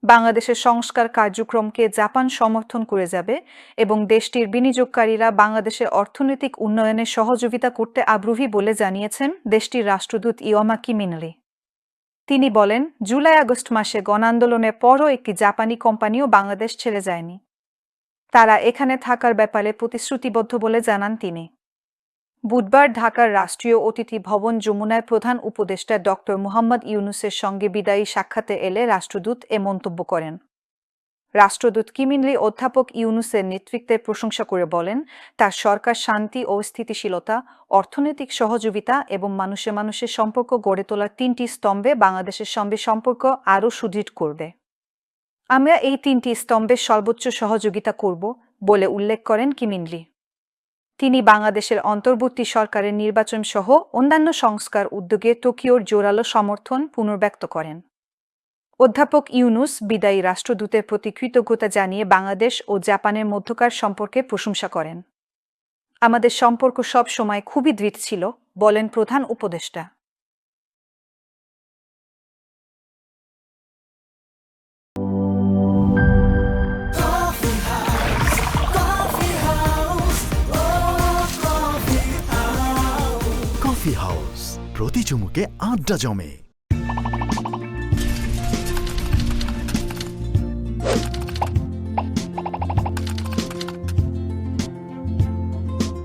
বাংলাদেশের সংস্কার কার্যক্রমকে জাপান সমর্থন করে যাবে এবং দেশটির বিনিয়োগকারীরা বাংলাদেশের অর্থনৈতিক উন্নয়নে সহযোগিতা করতে আগ্রহী বলে জানিয়েছেন দেশটির রাষ্ট্রদূত ইওমাকি মিনারি। তিনি বলেন, জুলাই-আগস্ট মাসে গণআন্দোলনের পরও একটি জাপানি কোম্পানিও বাংলাদেশ ছেড়ে যায়নি। তারা এখানে থাকার ব্যাপারে প্রতিশ্রুতিবদ্ধ বলে জানান তিনি। বুধবার ঢাকার রাষ্ট্রীয় অতিথি ভবন যমুনায় প্রধান উপদেষ্টা ডক্টর মুহাম্মদ ইউনূসের সঙ্গে বিদায়ী সাক্ষাতে এলে রাষ্ট্রদূত এ মন্তব্য করেন। রাষ্ট্রদূত কিমিনলি অধ্যাপক ইউনূসের নেতৃত্বের প্রশংসা করে বলেন, তার সরকার শান্তি ও স্থিতিশীলতা, অর্থনৈতিক সহযোগিতা এবং মানুষের সম্পর্ক গড়ে তোলার ৩টি স্তম্ভে বাংলাদেশের সঙ্গে সম্পর্ক আরও সুদৃঢ় করবে। আমরা এই ৩টি স্তম্ভের সর্বোচ্চ সহযোগিতা করব বলে উল্লেখ করেন কিমিনলি। তিনি বাংলাদেশের অন্তর্বর্তী সরকারের নির্বাচন সহ অন্যান্য সংস্কার উদ্যোগে টোকিওর জোরালো সমর্থন পুনর্ব্যক্ত করেন। অধ্যাপক ইউনূস বিদায়ী রাষ্ট্রদূতের প্রতি কৃতজ্ঞতা জানিয়ে বাংলাদেশ ও জাপানের মধ্যকার সম্পর্কের প্রশংসা করেন। আমাদের সম্পর্ক সব সময় খুবই দৃঢ় ছিল, বলেন প্রধান উপদেষ্টা। কফি হাউস, প্রতি চুমুকে আড্ডা জমে।